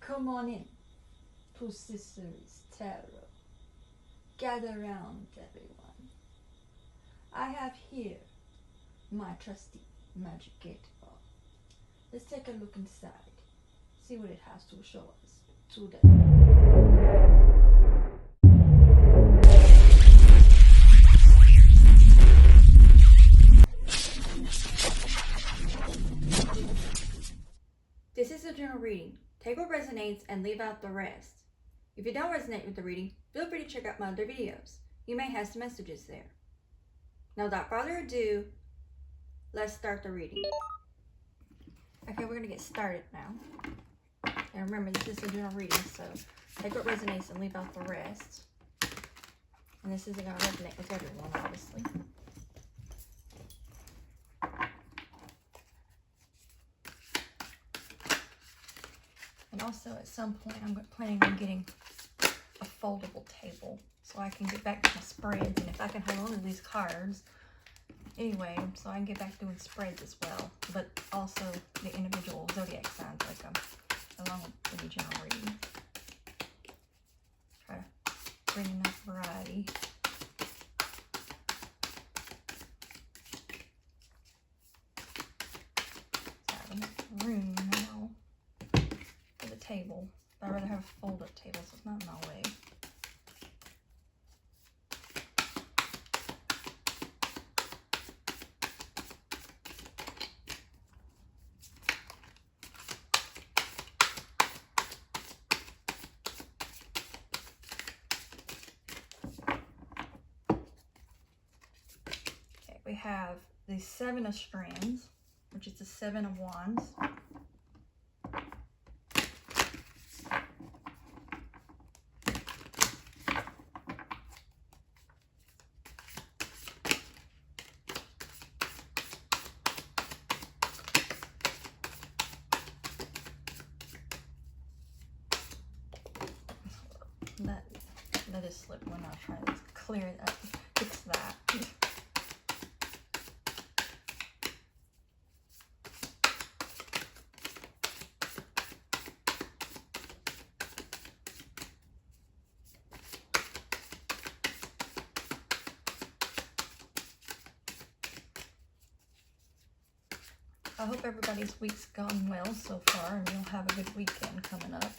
Come on in to Sister's Tarot. Gather round, everyone. I have here my trusty magic 8-ball. Let's take a look inside, see what it has to show us today. This is a general reading. Take what resonates and leave out the rest. If you don't resonate with the reading, feel free to check out my other videos. You may have some messages there. Now, without further ado, let's start the reading. Okay, we're going to get started now. And remember, this is a general reading, so take what resonates and leave out the rest. And this isn't going to resonate with everyone, obviously. And also, at some point, I'm planning on getting a foldable table so I can get back to my spreads. And if I can hold on to these cards, anyway, so I can get back to doing spreads as well. But also the individual zodiac signs, along with the general reading. Try to bring enough variety. So I have enough room now for the table. I'd rather have a fold-up table so it's not in my way. Okay, we have the 7 of Strands, which is the 7 of Wands. That is slip when I try to clear that, fix that. I hope everybody's week's gone well so far and you'll have a good weekend coming up.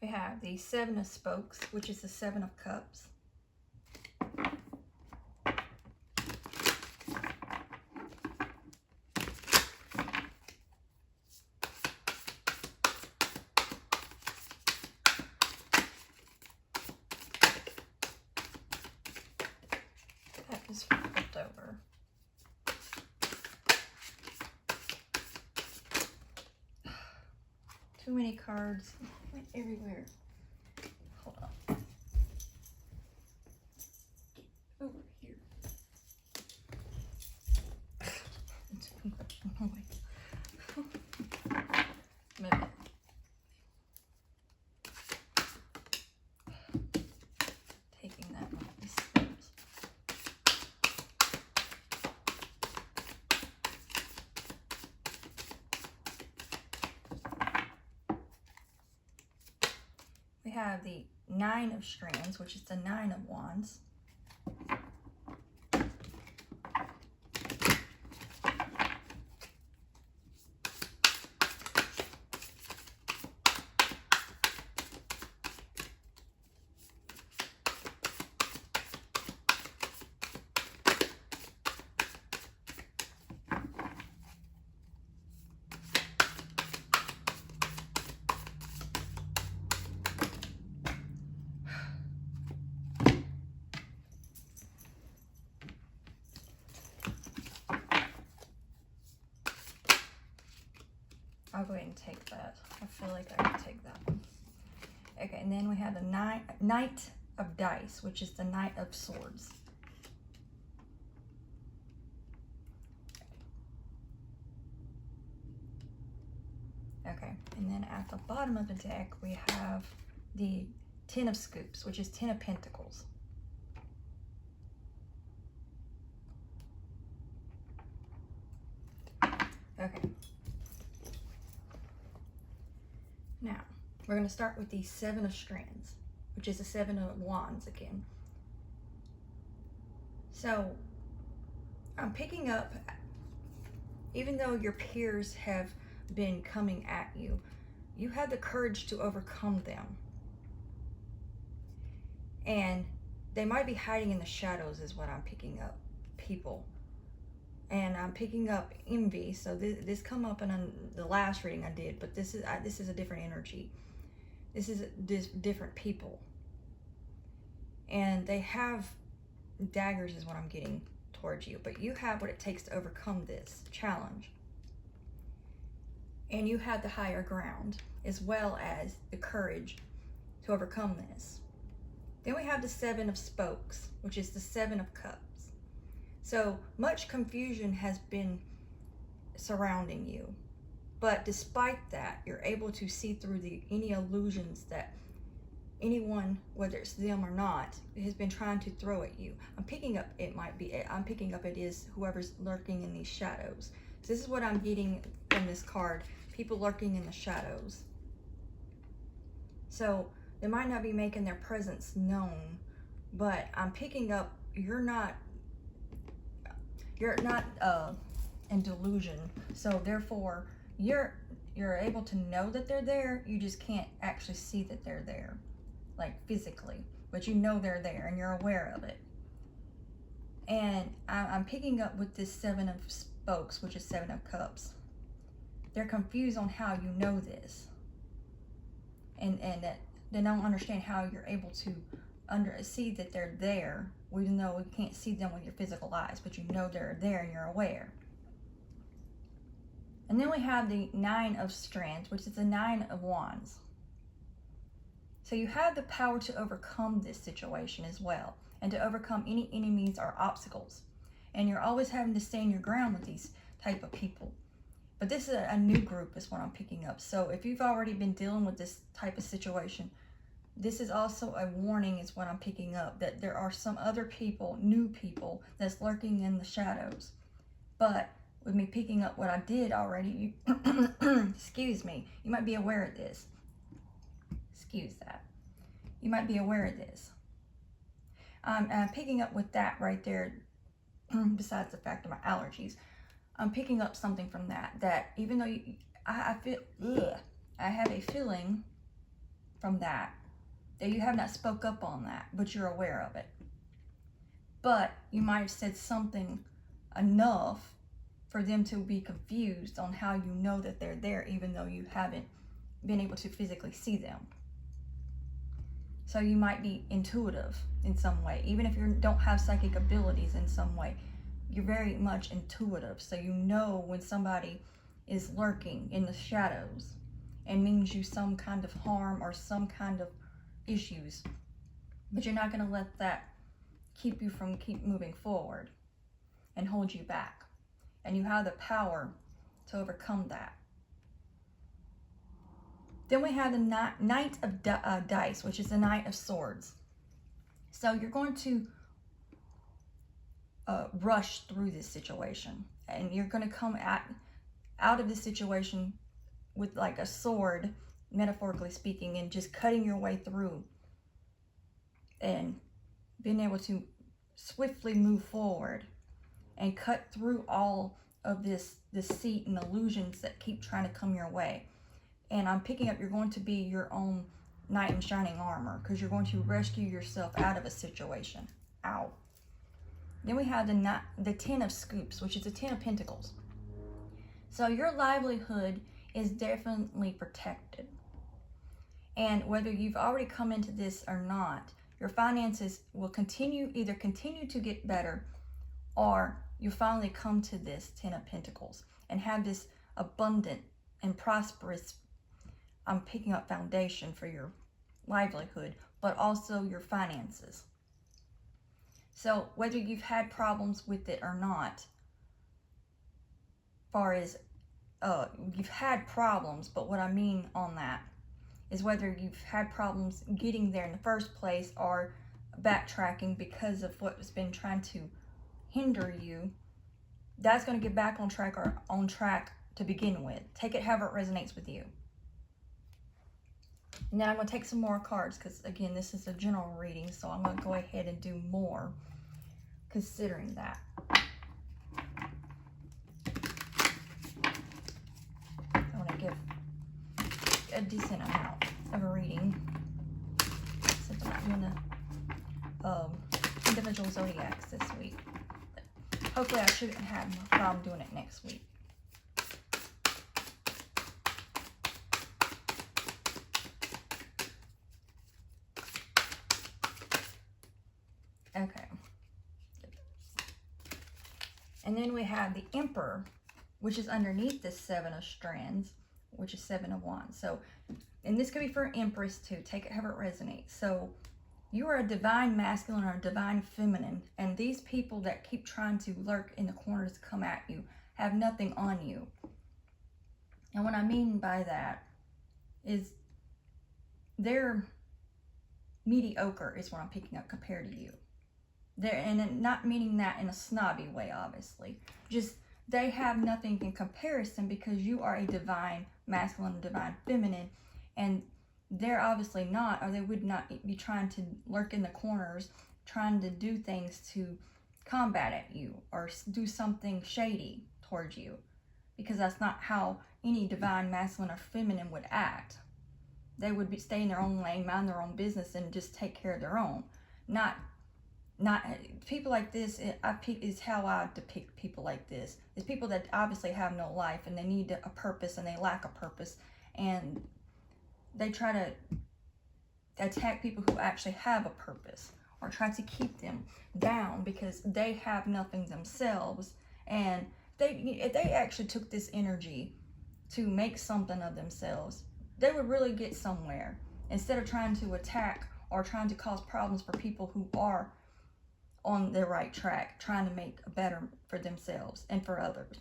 We have the 7 of Spokes, which is the 7 of Cups. That is flipped over. Too many cards. Went everywhere. Hold on. Get over here. Oh my God. Taking that one of these steps. We have the 9 of Strands, which is the 9 of Wands. I'll go ahead and take that. I feel like I can take that one. Okay, and then we have the Knight of Dice, which is the Knight of Swords. Okay, and then at the bottom of the deck, we have the Ten of Scoops, which is Ten of Pentacles. Okay. Now, we're going to start with the Seven of Strands, which is the Seven of Wands again. So, I'm picking up, even though your peers have been coming at you, you have the courage to overcome them. And they might be hiding in the shadows is what I'm picking up, people. And I'm picking up envy. So this come up in the last reading I did, but this is a different energy. This is different people. And they have daggers is what I'm getting towards you. But you have what it takes to overcome this challenge. And you have the higher ground as well as the courage to overcome this. Then we have the Seven of Spokes, which is the Seven of Cups. So much confusion has been surrounding you. But despite that, you're able to see through any illusions that anyone, whether it's them or not, has been trying to throw at you. I'm picking up it is whoever's lurking in these shadows. So this is what I'm getting from this card. People lurking in the shadows. So they might not be making their presence known, but I'm picking up you're not in delusion. So therefore you're able to know that they're there. You just can't actually see that they're there, like physically, but you know they're there and you're aware of it. And I'm picking up with this Seven of Spokes, which is Seven of Cups. They're confused on how you know this, and that they don't understand how you're able to see that they're there, even though you can't see them with your physical eyes, but you know they're there and you're aware. And then we have the Nine of Strands, which is the Nine of Wands. So you have the power to overcome this situation as well, and to overcome any enemies or obstacles. And you're always having to stand your ground with these type of people. But this is a new group is what I'm picking up. So if you've already been dealing with this type of situation, this is also a warning is what I'm picking up, that there are some other people, new people, that's lurking in the shadows. But with me picking up what I did already, excuse me, you might be aware of this. Excuse that. You might be aware of this. I'm picking up with that right there, besides the fact of my allergies. I'm picking up something from that even though I have a feeling from that you have not spoke up on that, but you're aware of it. But you might have said something enough for them to be confused on how you know that they're there, even though you haven't been able to physically see them. So you might be intuitive in some way, even if you don't have psychic abilities in some way. You're very much intuitive, so you know when somebody is lurking in the shadows and means you some kind of harm or some kind of issues, but you're not going to let that keep you from moving forward and hold you back. And you have the power to overcome that. Then we have the Knight of Dice, which is the Knight of Swords. So you're going to rush through this situation, and you're going to come out of this situation with like a sword, metaphorically speaking, and just cutting your way through and being able to swiftly move forward and cut through all of this deceit and illusions that keep trying to come your way. And I'm picking up you're going to be your own knight in shining armor, because you're going to rescue yourself out of a situation. Ow. Then we have the Ten of Scoops, which is the Ten of Pentacles. So your livelihood is definitely protected. And whether you've already come into this or not, your finances will either continue to get better, or you finally come to this Ten of Pentacles and have this abundant and prosperous, I'm picking up foundation for your livelihood, but also your finances. So whether you've had problems with it or not, far as you've had problems, but what I mean on that is whether you've had problems getting there in the first place or backtracking because of what's been trying to hinder you. That's going to get back on track, or on track to begin with. Take it however it resonates with you. Now I'm going to take some more cards because, again, this is a general reading, so I'm going to go ahead and do more considering that. I want to give a decent amount of a reading since I'm not doing the individual zodiacs this week. But hopefully I shouldn't have a problem doing it next week. Okay. And then we have the Emperor, which is underneath this 7 of strands, which is 7 of wands. So, and this could be for Empress too. Take it however it resonates. So, you are a divine masculine or a divine feminine, and these people that keep trying to lurk in the corners to come at you have nothing on you. And what I mean by that is they're mediocre is what I'm picking up compared to you. And not meaning that in a snobby way, obviously. Just they have nothing in comparison because you are a divine masculine and divine feminine, and they're obviously not, or they would not be trying to lurk in the corners, trying to do things to combat at you or do something shady towards you, because that's not how any divine masculine or feminine would act. They would stay in their own lane, mind their own business, and just take care of their own. Not people like this is how I depict people like this. It's people that obviously have no life and they need a purpose and they lack a purpose, and they try to attack people who actually have a purpose or try to keep them down because they have nothing themselves. And if they actually took this energy to make something of themselves, they would really get somewhere instead of trying to attack or trying to cause problems for people who are on the right track, trying to make better for themselves and for others.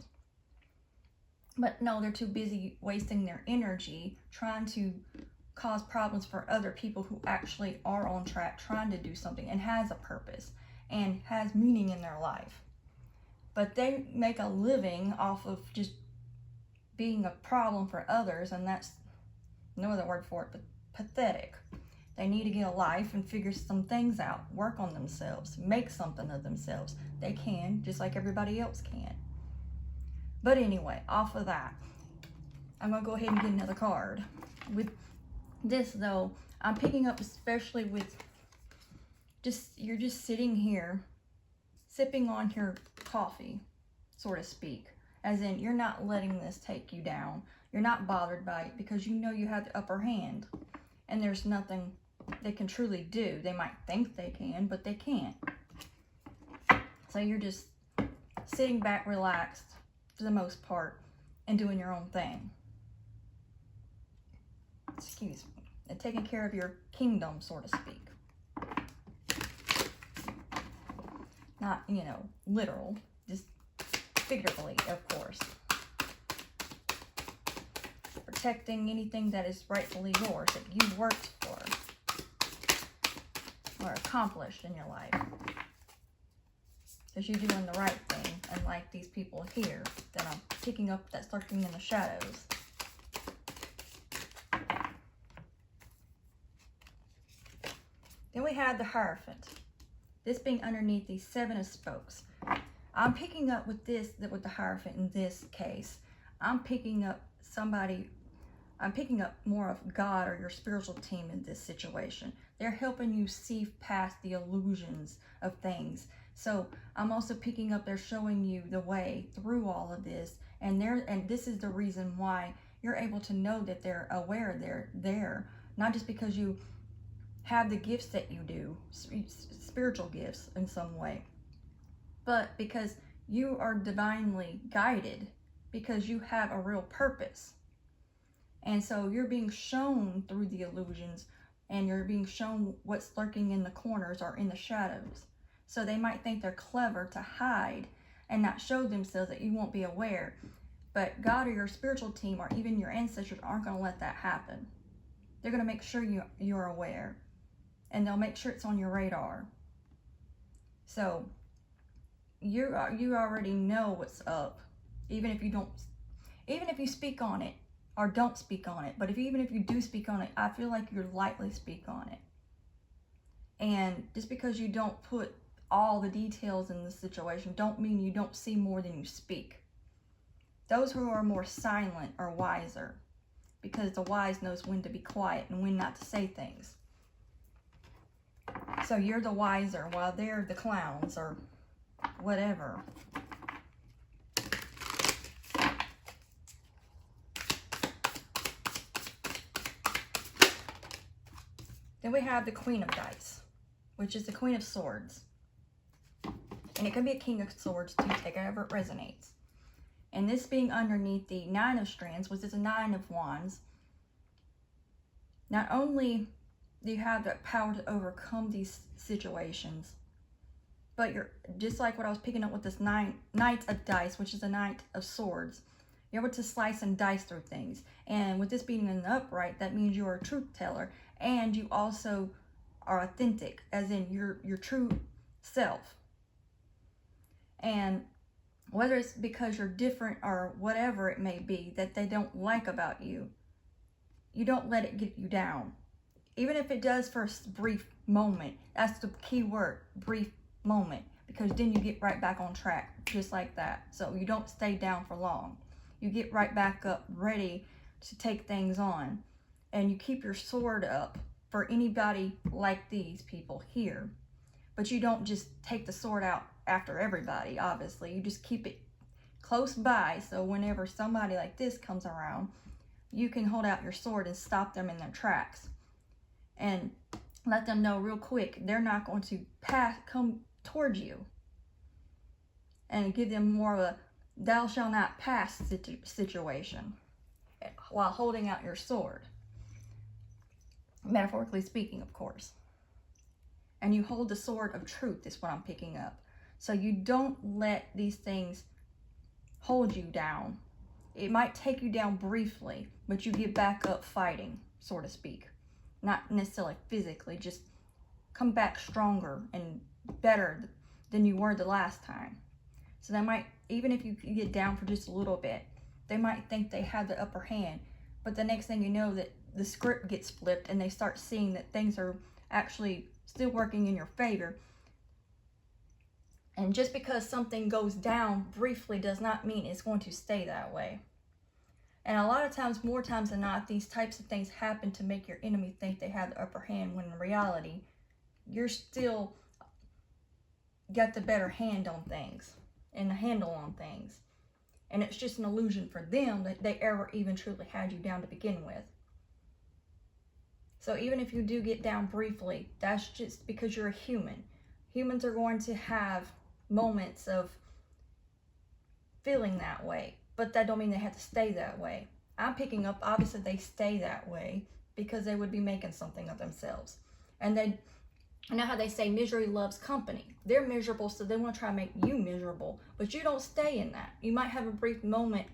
But no, they're too busy wasting their energy trying to cause problems for other people who actually are on track, trying to do something and has a purpose and has meaning in their life. But they make a living off of just being a problem for others, and that's no other word for it but pathetic. They need to get a life and figure some things out, work on themselves, make something of themselves. They can, just like everybody else can. But anyway, off of that, I'm going to go ahead and get another card. With this, though, I'm picking up especially with you're just sitting here, sipping on your coffee, so to speak. As in, you're not letting this take you down. You're not bothered by it because you know you have the upper hand. And there's nothing they can truly do. They might think they can, but they can't. So you're just sitting back, relaxed, for the most part, and doing your own thing. Excuse me. And taking care of your kingdom, so to speak. Not, literal. Just figuratively, of course. Protecting anything that is rightfully yours, that you worked for or accomplished in your life. Because you're doing the right thing, unlike these people here that I'm picking up that's lurking in the shadows. Then we have the Hierophant. This being underneath these 7 of spokes. I'm picking up with the Hierophant in this case. I'm picking up more of God or your spiritual team in this situation. They're helping you see past the illusions of things. So I'm also picking up, they're showing you the way through all of this. And this is the reason why you're able to know that they're aware they're there. Not just because you have the gifts that you do, spiritual gifts in some way, but because you are divinely guided, because you have a real purpose. And so you're being shown through the illusions, and you're being shown what's lurking in the corners or in the shadows. So they might think they're clever to hide and not show themselves, that you won't be aware. But God or your spiritual team or even your ancestors aren't going to let that happen. They're going to make sure you're aware. And they'll make sure it's on your radar. So you already know what's up. Even if you speak on it or don't speak on it. But even if you do speak on it, I feel like you lightly speak on it. And just because you don't put all the details in the situation, don't mean you don't see more than you speak. Those who are more silent are wiser, because the wise knows when to be quiet and when not to say things. So you're the wiser while they're the clowns or whatever. Then we have the Queen of Dice, which is the Queen of Swords. And it can be a King of Swords too, take however it resonates. And this being underneath the Nine of Strands, which is a Nine of Wands. Not only do you have the power to overcome these situations, but you're, just like what I was picking up with this Knight of Dice, which is a Knight of Swords, you're able to slice and dice through things. And with this being in the upright, that means you're a truth teller. And you also are authentic, as in your true self. And whether it's because you're different or whatever it may be that they don't like about you, you don't let it get you down. Even if it does for a brief moment. That's the key word, brief moment. Because then you get right back on track, just like that. So you don't stay down for long. You get right back up, ready to take things on. And you keep your sword up for anybody like these people here. But you don't just take the sword out after everybody, obviously. You just keep it close by, so whenever somebody like this comes around, you can hold out your sword and stop them in their tracks. And let them know real quick, they're not going to come towards you. And give them more of a thou shall not pass situation while holding out your sword. Metaphorically speaking, of course. And you hold the sword of truth is what I'm picking up. So you don't let these things hold you down. It might take you down briefly, but you get back up fighting, so to speak. Not necessarily physically, just come back stronger and better than you were the last time. So they might, even if you get down for just a little bit, they might think they have the upper hand. But the next thing you know, that the script gets flipped and they start seeing that things are actually still working in your favor. And just because something goes down briefly does not mean it's going to stay that way. And a lot of times, more times than not, these types of things happen to make your enemy think they have the upper hand, when in reality, you're still got the better hand on things and the handle on things. And it's just an illusion for them that they ever even truly had you down to begin with. So even if you do get down briefly, that's just because you're a human. Humans are going to have moments of feeling that way, but that don't mean they have to stay that way. I'm picking up, obviously they stay that way because they would be making something of themselves. And they, you know how they say misery loves company. They're miserable, so they want to try to make you miserable, but you don't stay in that. You might have a brief moment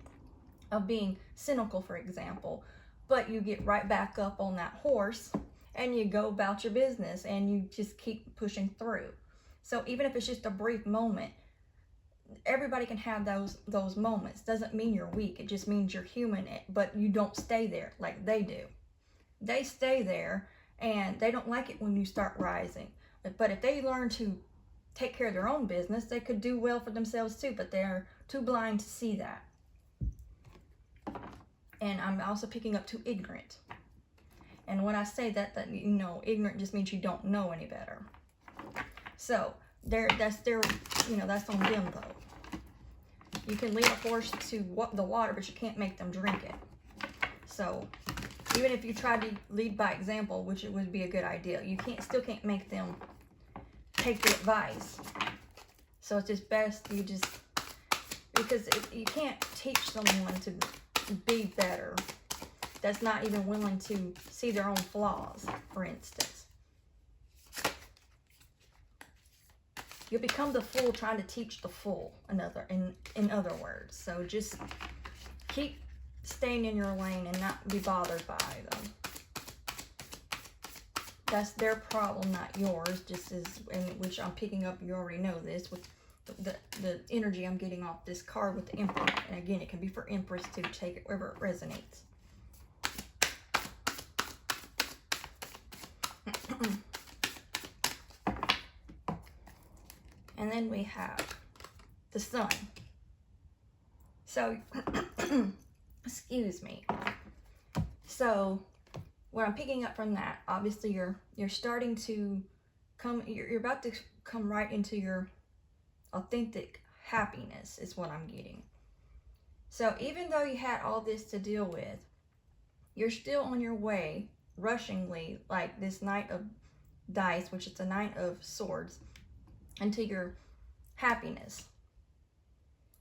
of being cynical, for example, but you get right back up on that horse and you go about your business and you just keep pushing through. So even if it's just a brief moment, everybody can have those moments. Doesn't mean you're weak. It just means you're human, but you don't stay there like they do. They stay there and they don't like it when you start rising. But if they learn to take care of their own business, they could do well for themselves too, but they're too blind to see that. And I'm also picking up too ignorant. And when I say that you know, ignorant just means you don't know any better. So that's on them though. You can lead a horse to the water, but you can't make them drink it. So even if you try to lead by example, which it would be a good idea, you still can't make them take the advice. So it's just best because you can't teach someone to be better that's not even willing to see their own flaws, for instance. You'll become the fool trying to teach the fool, in other words. So just keep staying in your lane and not be bothered by them. That's their problem, not yours, just as, in which I'm picking up, you already know this, with the energy I'm getting off this card with the Emperor. And again, it can be for Empress to take it wherever it resonates. And then we have the Sun. So, excuse me. So, what I'm picking up from that, obviously you're starting to come, you're about to come right into your authentic happiness is what I'm getting. So even though you had all this to deal with, you're still on your way, rushingly, like this Knight of Dice, which is the Knight of Swords, into your happiness.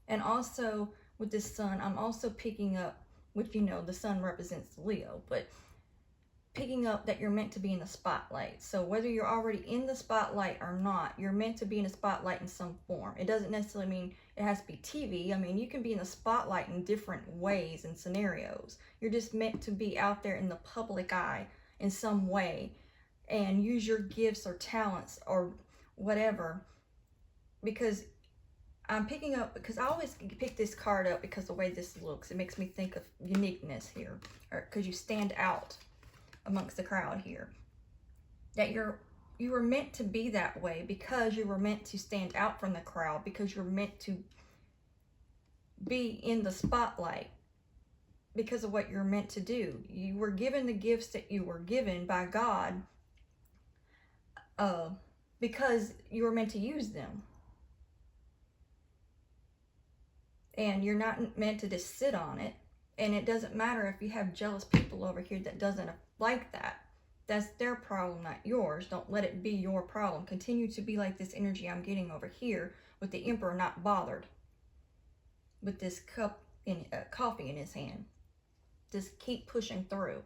And also with this Sun, I'm also picking up, which, you know, the Sun represents Leo, but picking up that you're meant to be in the spotlight. So whether you're already in the spotlight or not, you're meant to be in the spotlight in some form. It doesn't necessarily mean it has to be TV. I mean, you can be in the spotlight in different ways and scenarios. You're just meant to be out there in the public eye in some way and use your gifts or talents or whatever. Because I'm picking up, because I always pick this card up because the way this looks, it makes me think of uniqueness here, or because you stand out amongst the crowd here, that you were meant to be that way because you were meant to stand out from the crowd, because you're meant to be in the spotlight because of what you're meant to do. You were given the gifts that you were given by God because you were meant to use them. And you're not meant to just sit on it. And it doesn't matter if you have jealous people over here that doesn't like that. That's their problem, not yours. Don't let it be your problem. Continue to be like this energy I'm getting over here with the Emperor not bothered with this cup in coffee in his hand. Just keep pushing through.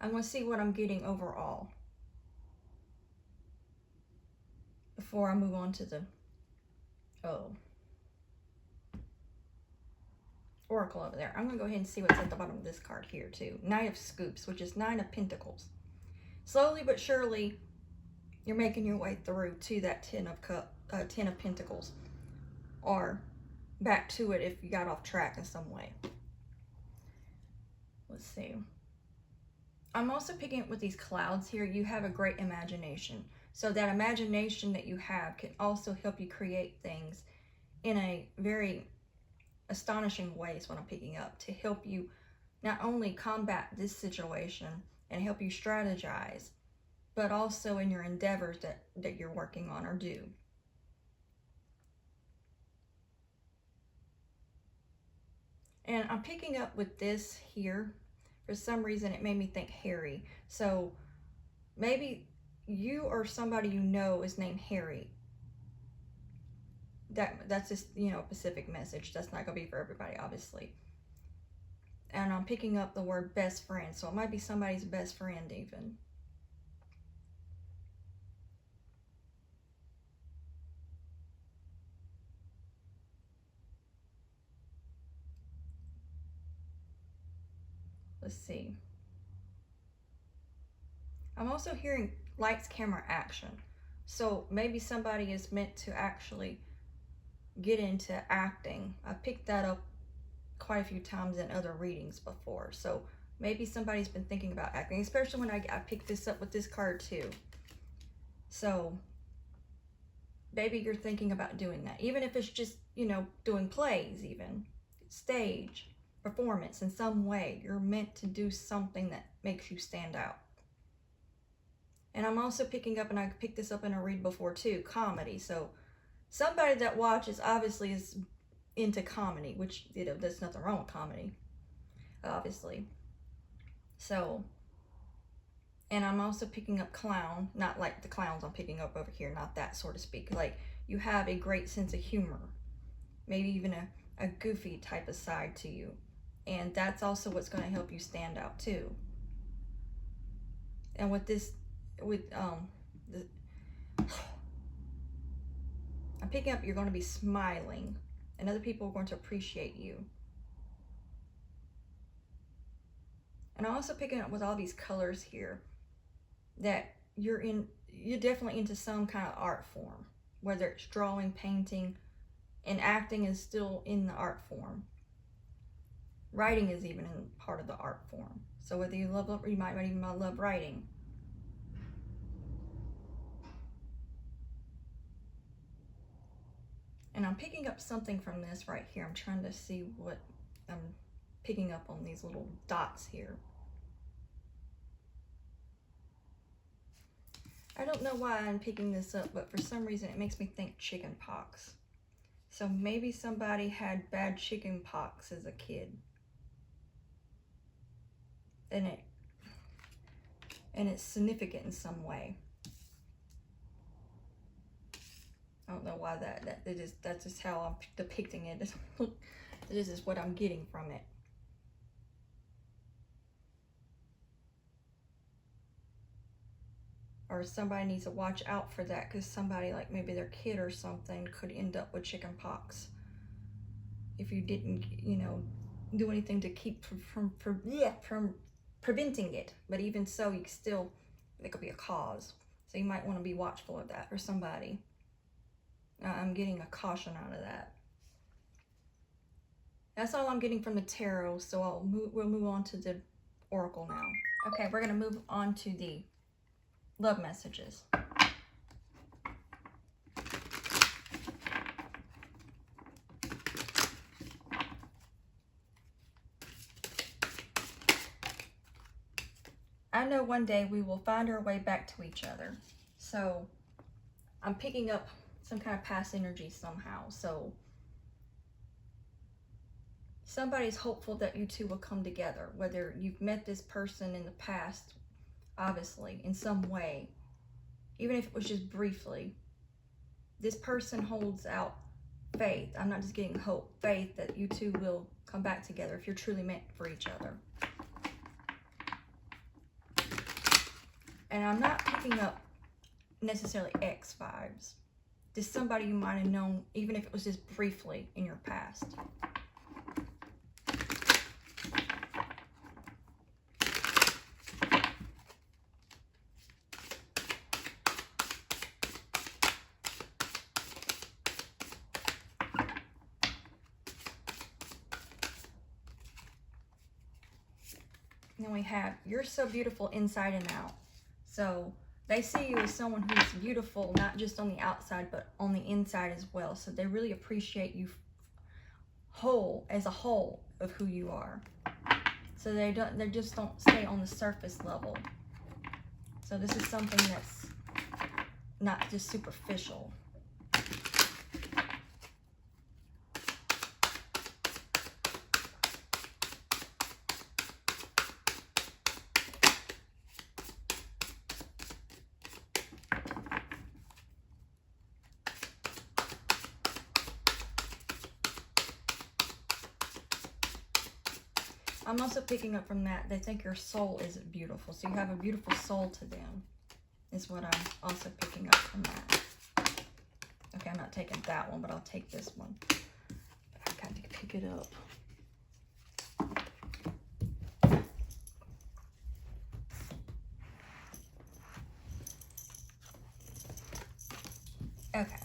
I'm going to see what I'm getting overall before I move on to the Oracle over there. I'm going to go ahead and see what's at the bottom of this card here too. Knight of Scoops, which is 9 of Pentacles. Slowly but surely, you're making your way through to that 10 of Pentacles, or back to it if you got off track in some way. Let's see. I'm also picking up with these clouds here. You have a great imagination. So that imagination that you have can also help you create things in a very astonishing way is what I'm picking up, to help you not only combat this situation and help you strategize, but also in your endeavors that you're working on or do. And I'm picking up with this here. For some reason, it made me think Harry. So maybe you or somebody you know is named Harry. That's just, you know, a specific message. That's not going to be for everybody, obviously. And I'm picking up the word best friend. So it might be somebody's best friend even. Let's see. I'm also hearing lights, camera, action. So maybe somebody is meant to actually get into acting. I picked that up quite a few times in other readings before. So maybe somebody's been thinking about acting, especially when I picked this up with this card too. So maybe you're thinking about doing that. Even if it's just, you know, doing plays, even stage performance in some way. You're meant to do something that makes you stand out. And I'm also picking up, and I picked this up in a read before too, comedy. So somebody that watches obviously is into comedy, which, you know, there's nothing wrong with comedy, obviously. So, and I'm also picking up clown, not like the clowns I'm picking up over here, not that, so to speak. Like, you have a great sense of humor, maybe even a goofy type of side to you. And that's also what's going to help you stand out too. And with this, I'm picking up, you're going to be smiling, and other people are going to appreciate you. And I'm also picking up with all these colors here that you're definitely into some kind of art form, whether it's drawing, painting, and acting is still in the art form. Writing is even in part of the art form. So whether you you might even love writing. And I'm picking up something from this right here. I'm trying to see what I'm picking up on these little dots here. I don't know why I'm picking this up, but for some reason it makes me think chicken pox. So maybe somebody had bad chicken pox as a kid. And it's significant in some way. I don't know why that's just how I'm depicting it. This is what I'm getting from it. Or somebody needs to watch out for that, because somebody, like maybe their kid or something, could end up with chicken pox if you didn't, you know, do anything to keep from preventing it. But even so, you still, it could be a cause. So you might want to be watchful of that for somebody. I'm getting a caution out of that. That's all I'm getting from the tarot. So we'll move on to the oracle now. Okay, we're going to move on to the love messages. I know one day we will find our way back to each other. So I'm picking up some kind of past energy somehow. So somebody's hopeful that you two will come together, whether you've met this person in the past, obviously, in some way, even if it was just briefly. This person holds out faith. I'm not just getting hope, faith that you two will come back together if you're truly meant for each other. And I'm not picking up necessarily ex vibes. Just somebody you might have known, even if it was just briefly in your past. And then we have, you're so beautiful inside and out. So they see you as someone who's beautiful, not just on the outside, but on the inside as well. So they really appreciate you as a whole of who you are. So they just don't stay on the surface level. So this is something that's not just superficial. I'm also picking up from that, they think your soul is beautiful. So you have a beautiful soul to them, is what I'm also picking up from that. Okay, I'm not taking that one, but I'll take this one. I got to pick it up. Okay.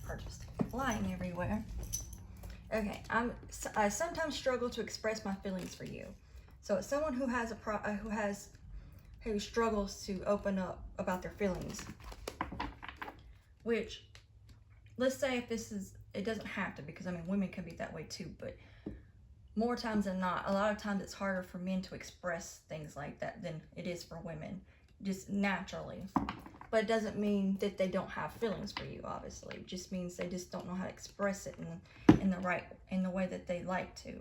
Or just flying everywhere. Okay, I sometimes struggle to express my feelings for you. So it's someone who has who struggles to open up about their feelings. Which, let's say if this is, it doesn't have to, because I mean women can be that way too, but more times than not, a lot of times it's harder for men to express things like that than it is for women, just naturally. But it doesn't mean that they don't have feelings for you, obviously. It just means they just don't know how to express it in the way that they like to.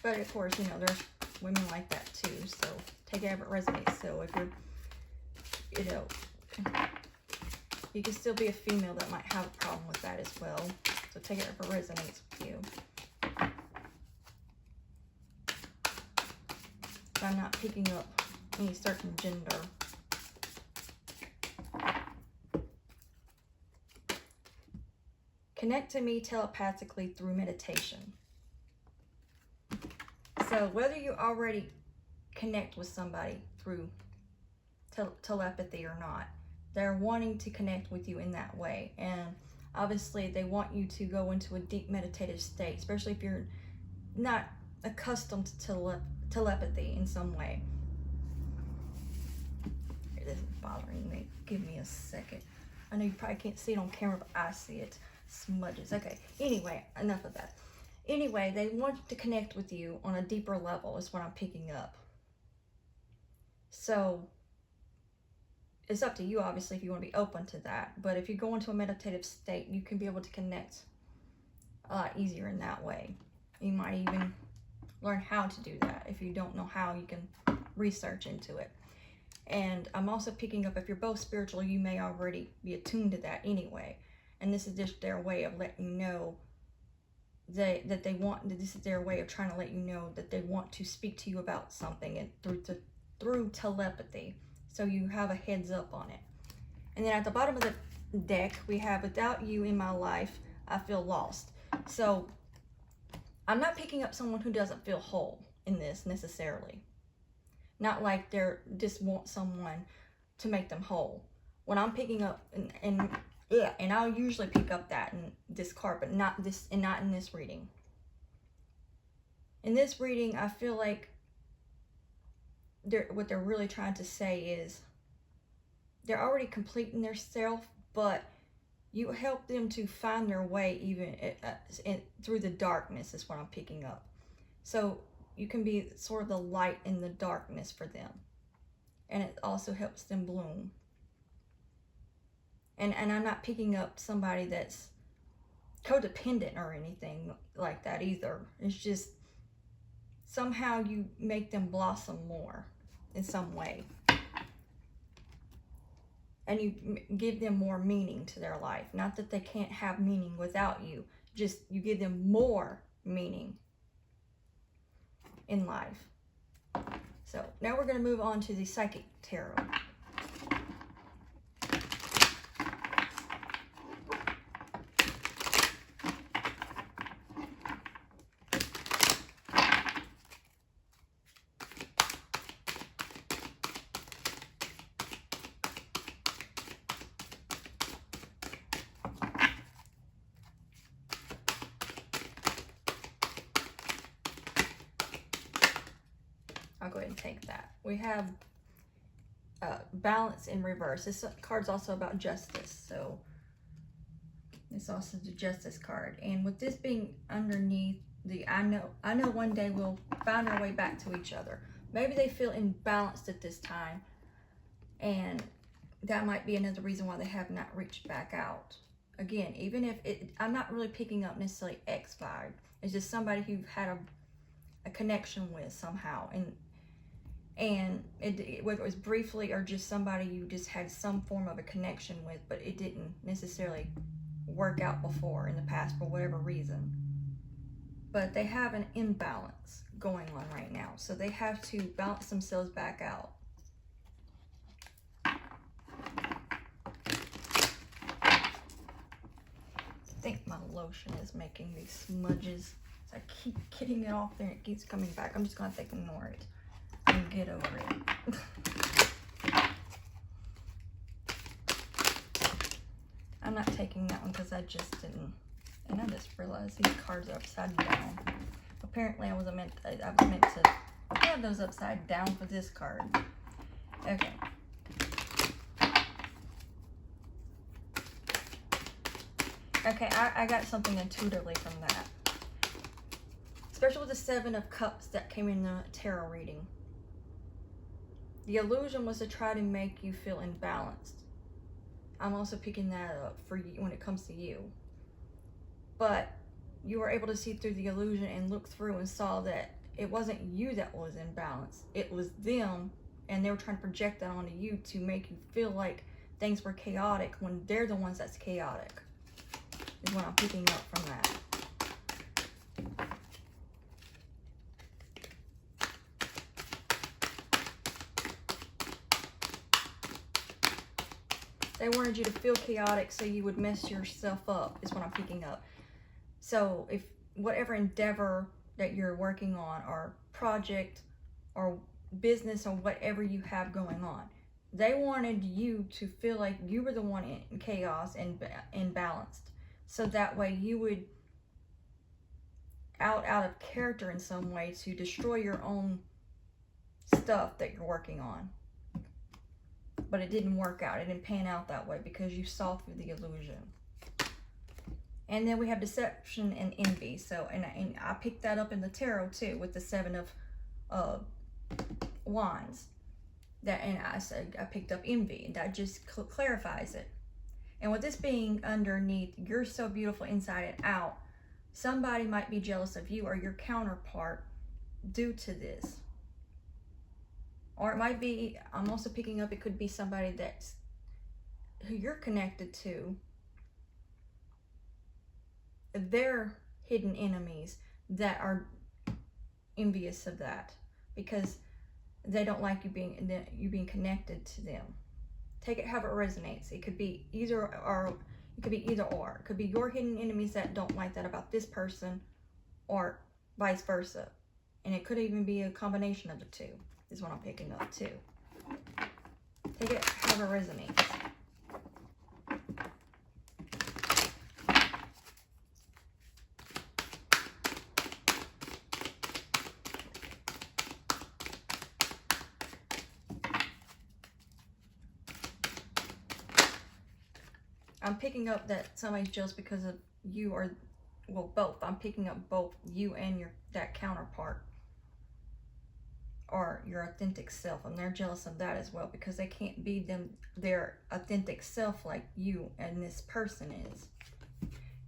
But of course, you know, there's women like that too, so take it as it resonates. So if you're, you know, you can still be a female that might have a problem with that as well. So take it as it resonates with you. I'm not picking up any certain gender. connect to me telepathically through meditation. So whether you already connect with somebody through telepathy or not, they're wanting to connect with you in that way. And obviously they want you to go into a deep meditative state, especially if you're not accustomed to telepathy in some way. This is bothering me. Give me a second. I know you probably can't see it on camera, but I see it. Smudges. Okay. Anyway, enough of that. Anyway, they want to connect with you on a deeper level is what I'm picking up. So it's up to you, obviously, if you want to be open to that. But if you go into a meditative state, you can be able to connect a lot easier in that way. You might even learn how to do that. If you don't know how, you can research into it. And I'm also picking up, if you're both spiritual, you may already be attuned to that anyway. And this is just their way of letting you know this is their way of trying to let you know that they want to speak to you about something, and through telepathy. So you have a heads up on it. And then at the bottom of the deck, we have, without you in my life, I feel lost. So I'm not picking up someone who doesn't feel whole in this necessarily. Not like they're just want someone to make them whole. What I'm picking up, and I'll usually pick up that in this card, but not in this reading. In this reading, I feel like what they're really trying to say is they're already complete in their self, but you help them to find their way even through the darkness is what I'm picking up. So you can be sort of the light in the darkness for them. And it also helps them bloom. And I'm not picking up somebody that's codependent or anything like that either. It's just somehow you make them blossom more in some way. And you give them more meaning to their life. Not that they can't have meaning without you. Just you give them more meaning in life. So now we're going to move on to the Psychic Tarot. I'll go ahead and take that. We have balance in reverse. This card's also about justice, so it's also the Justice card. And with this being underneath the I know one day we'll find our way back to each other. Maybe they feel imbalanced at this time, and that might be another reason why they have not reached back out. Again, even if I'm not really picking up necessarily X vibe. It's just somebody who had a connection with somehow, and whether it was briefly or just somebody you just had some form of a connection with, but it didn't necessarily work out before in the past for whatever reason. But they have an imbalance going on right now, so they have to balance themselves back out. I think my lotion is making these smudges. So I keep getting it off there and it keeps coming back. I'm just going to have to ignore it and get over it. I'm not taking that one because I just didn't. And I just realized these cards are upside down. Apparently I was meant to have those upside down for this card. Okay. Okay, I got something intuitively from that. Especially with the Seven of Cups that came in the tarot reading. The illusion was to try to make you feel imbalanced. I'm also picking that up for you when it comes to you. But you were able to see through the illusion and look through and saw that it wasn't you that was imbalanced. It was them, and they were trying to project that onto you to make you feel like things were chaotic when they're the ones that's chaotic. Is what I'm picking up from that. They wanted you to feel chaotic so you would mess yourself up, is what I'm picking up. So if whatever endeavor that you're working on, or project or business or whatever you have going on, they wanted you to feel like you were the one in chaos and imbalanced. So that way you would out of character in some way to destroy your own stuff that you're working on. But it didn't work out. It didn't pan out that way because you saw through the illusion. And then we have deception and envy. So, and I picked that up in the tarot too with the 7 of Wands. That, and I picked up envy, and that just clarifies it. And with this being underneath, you're so beautiful inside and out, somebody might be jealous of you or your counterpart due to this. Or it might be, I'm also picking up, it could be somebody that's who you're connected to. They're hidden enemies that are envious of that because they don't like you being connected to them. Take it however it resonates. It could be either or. It could be either or. It could be your hidden enemies that don't like that about this person, or vice versa. And it could even be a combination of the two, is what I'm picking up too. Take it however it resonates. I'm picking up that somebody's jealous because of you, or, well, both. I'm picking up both you and that counterpart, or your authentic self, and they're jealous of that as well because they can't be their authentic self like you and this person is.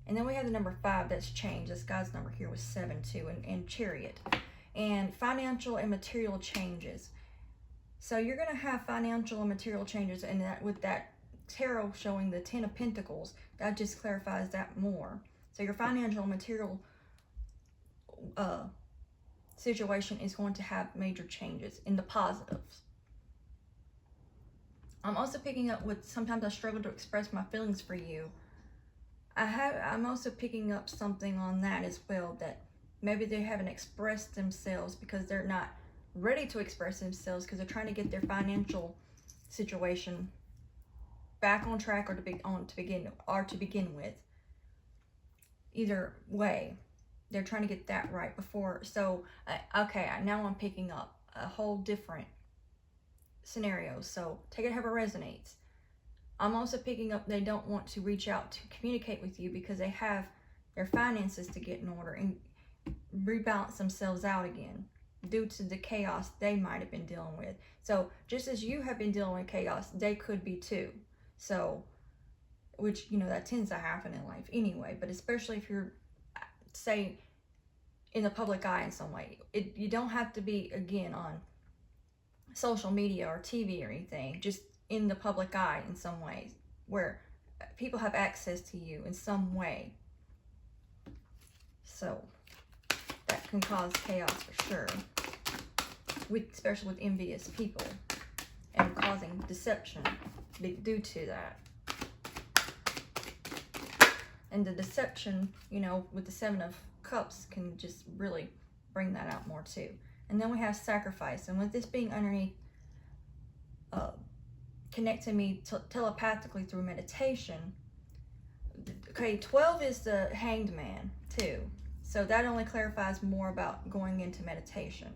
And then we have the number 5 that's changed. This guy's number here was 7 too, and Chariot, and financial and material changes. So you're going to have financial and material changes, and that with that tarot showing the 10 of Pentacles, that just clarifies that more. So your financial and material situation is going to have major changes in the positives. I'm also picking up with, sometimes I struggle to express my feelings for you. I'm also picking up something on that as well, that maybe they haven't expressed themselves because they're not ready to express themselves because they're trying to get their financial situation back on track, or to begin with. Either way, they're trying to get that right before. So okay, now I'm picking up a whole different scenario. So take it however it resonates. I'm also picking up they don't want to reach out to communicate with you because they have their finances to get in order and rebalance themselves out again due to the chaos they might have been dealing with. So just as you have been dealing with chaos, they could be too. So, which, you know, that tends to happen in life anyway, but especially if you're, say, in the public eye in some way. You don't have to be, again, on social media or TV or anything, just in the public eye in some ways, where people have access to you in some way. So, that can cause chaos for sure, especially with envious people, and causing deception due to that. And the deception, you know, with the 7 of Cups can just really bring that out more too. And then we have sacrifice, and with this being underneath, connecting me telepathically through meditation. Okay, 12 is the Hanged Man too, so that only clarifies more about going into meditation.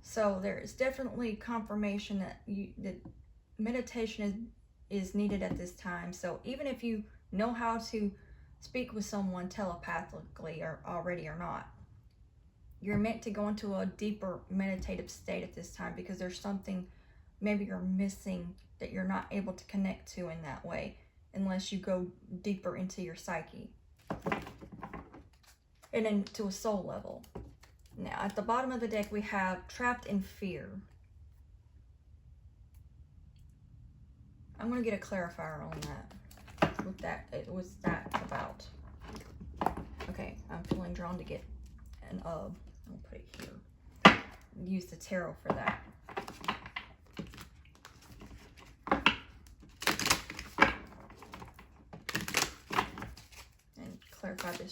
So there is definitely confirmation that that meditation is needed at this time. So even if you know how to speak with someone telepathically or already or not, you're meant to go into a deeper meditative state at this time because there's something maybe you're missing that you're not able to connect to in that way unless you go deeper into your psyche and then to a soul level. Now, at the bottom of the deck, we have Trapped in Fear. I'm going to get a clarifier on that. What's that about? Okay, I'm feeling drawn to get an I'll put it here. Use the tarot for that.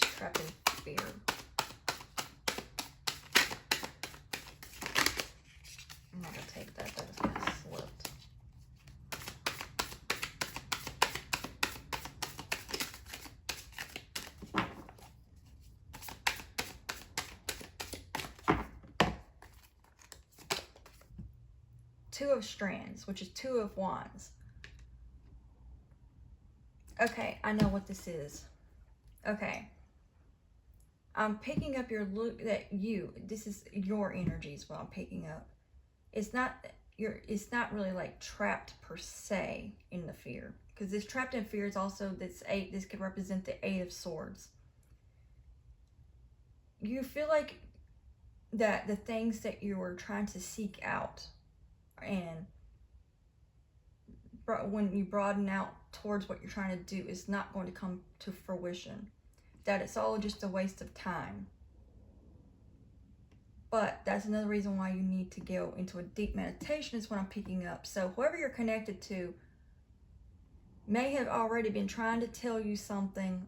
is trapped in fear. I'm not going to take that. That was kind of slipped. Two of Strands, which is Two of Wands. Okay, I know what this is. Okay. I'm picking up your look that this is your energy is what I'm picking up. It's not really like trapped per se in the fear. Because this trapped in fear is also this could represent the Eight of Swords. You feel like that the things that you were trying to seek out, and when you broaden out towards what you're trying to do, is not going to come to fruition. That it's all just a waste of time. But that's another reason why you need to go into a deep meditation is what I'm picking up. So whoever you're connected to may have already been trying to tell you something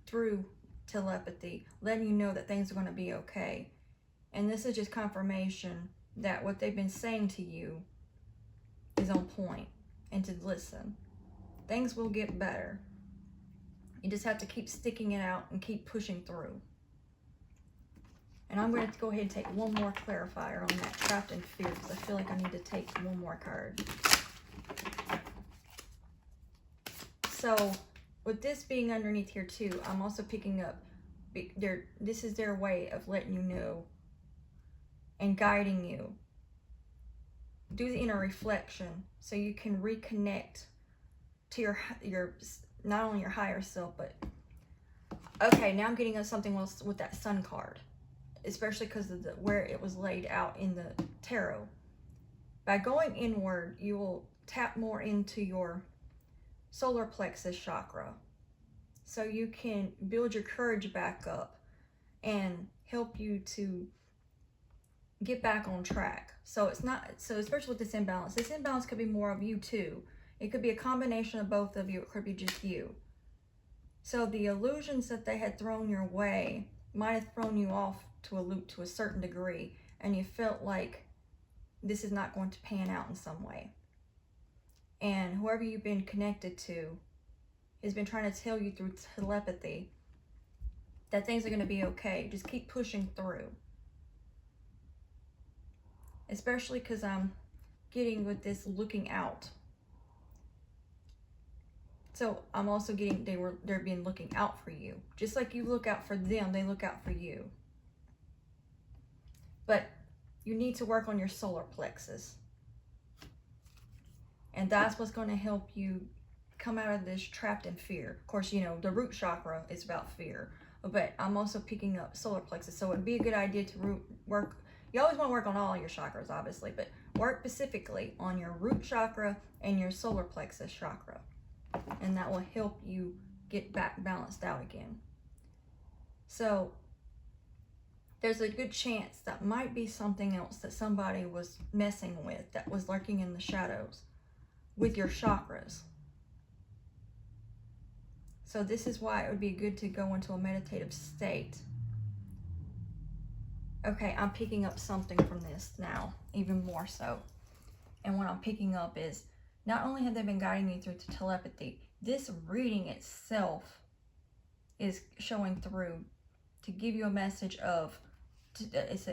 through telepathy, letting you know that things are going to be okay. And this is just confirmation that what they've been saying to you is on point, and to listen. Things will get better. You just have to keep sticking it out and keep pushing through. And I'm going to go ahead and take one more clarifier on that trapped in fear, because I feel like I need to take one more card. So with this being underneath here too, I'm also picking up this is their way of letting you know and guiding you. Do the inner reflection so you can reconnect to your not only your higher self, but okay, now I'm getting something else with that Sun card, especially because of where it was laid out in the tarot. By going inward, you will tap more into your solar plexus chakra, so you can build your courage back up and help you to get back on track. So especially with this imbalance could be more of you too. It could be a combination of both of you. It could be just you. So the illusions that they had thrown your way might have thrown you off to a loop to a certain degree, and you felt like this is not going to pan out in some way. And whoever you've been connected to has been trying to tell you through telepathy that things are going to be okay. Just keep pushing through. Especially because I'm getting with this looking out. So I'm also getting they're being looking out for you. Just like you look out for them, they look out for you. But you need to work on your solar plexus. And that's what's going to help you come out of this trapped in fear. Of course, you know, the root chakra is about fear. But I'm also picking up solar plexus. So it'd be a good idea to work. You always want to work on all your chakras, obviously. But work specifically on your root chakra and your solar plexus chakra. And that will help you get back balanced out again. So there's a good chance that might be something else that somebody was messing with, that was lurking in the shadows with your chakras. So this is why it would be good to go into a meditative state. Okay, I'm picking up something from this now, even more so. And what I'm picking up is, not only have they been guiding me through telepathy, this reading itself is showing through to give you a message of, it's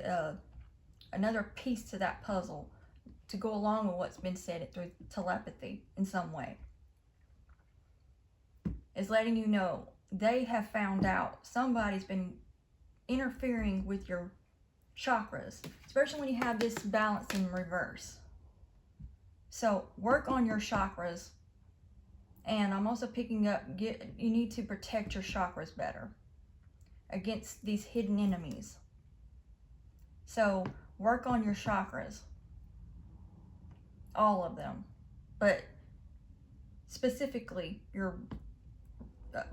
another piece to that puzzle to go along with what's been said through telepathy in some way. Is letting you know they have found out somebody's been interfering with your chakras, especially when you have this balance in reverse. So work on your chakras. And I'm also picking up, you need to protect your chakras better against these hidden enemies. So work on your chakras, all of them, but specifically your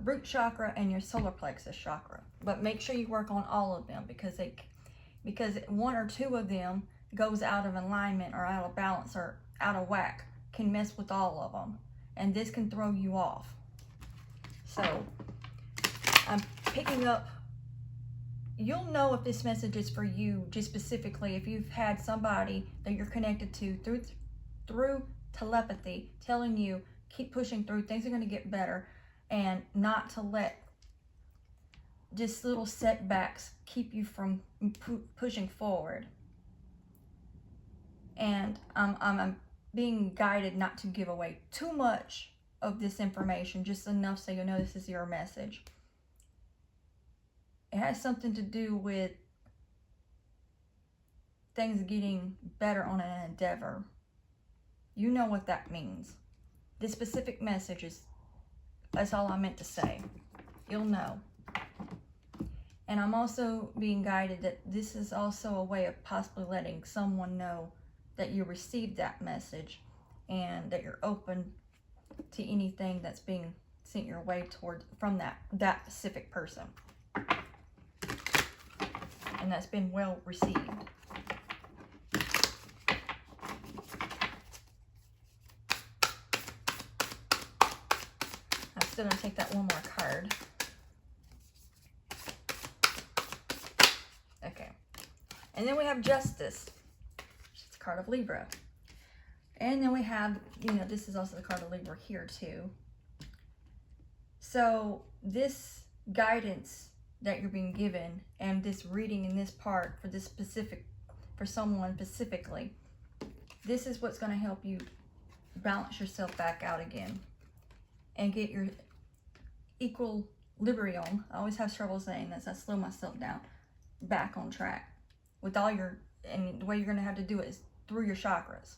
root chakra and your solar plexus chakra. But make sure you work on all of them, because one or two of them goes out of alignment or out of balance or out of whack, can mess with all of them, and this can throw you off. So I'm picking up, you'll know if this message is for you just specifically if you've had somebody that you're connected to through telepathy telling you keep pushing through, things are going to get better, and not to let just little setbacks keep you from pushing forward. And I'm being guided not to give away too much of this information, just enough so you know this is your message. It has something to do with things getting better on an endeavor. You know what that means. This specific message that's all I meant to say. You'll know. And I'm also being guided that this is also a way of possibly letting someone know that you received that message and that you're open to anything that's being sent your way from that specific person. And that's been well received. I'm still going to take that one more card. Okay. And then we have Justice, which is the card of Libra. And then we have, this is also the card of Libra here too. So this guidance that you're being given and this reading in this part for someone specifically, this is what's going to help you balance yourself back out again and get your equilibrium. I always have trouble saying this. I slow myself down. Back on track with and the way you're going to have to do it is through your chakras,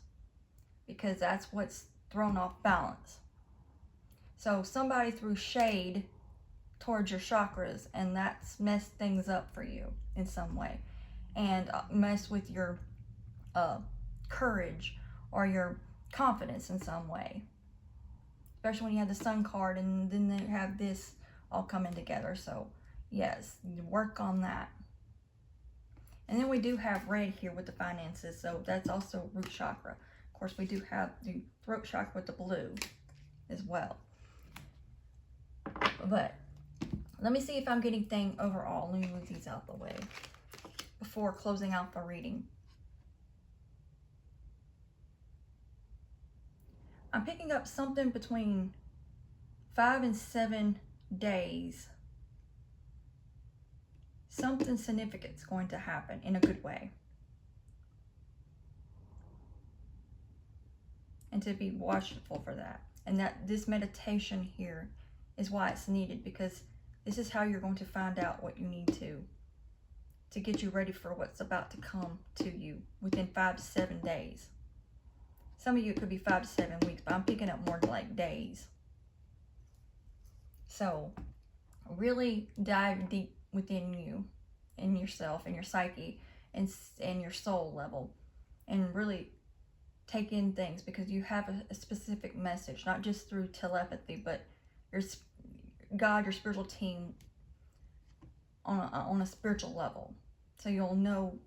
because that's what's thrown off balance. So somebody threw shade towards your chakras, and that's messed things up for you in some way, and messed with your courage or your confidence in some way, especially when you have the Sun card and then they have this all coming together. So yes, work on that. And then we do have red here with the finances, so that's also root chakra. Of course, we do have the throat chakra with the blue as well. But let me see if I'm getting things overall. Let me move these out the way before closing out the reading. I'm picking up something between 5 and 7 days. Something significant is going to happen in a good way. And to be watchful for that. And that this meditation here is why it's needed, because this is how you're going to find out what you need to get you ready for what's about to come to you within 5 to 7 days. Some of you, it could be 5 to 7 weeks, but I'm picking up more like days. So really dive deep within you and yourself and your psyche and your soul level, and really take in things, because you have a specific message, not just through telepathy, but your God, your spiritual team on a spiritual level. So you'll know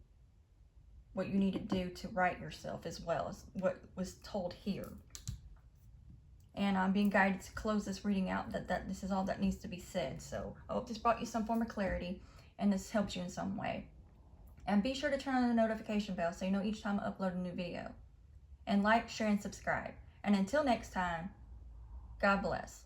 what you need to do to right yourself, as well as what was told here. And I'm being guided to close this reading out, that this is all that needs to be said. So I hope this brought you some form of clarity and this helps you in some way. And be sure to turn on the notification bell so you know each time I upload a new video. And like, share, and subscribe. And until next time, God bless.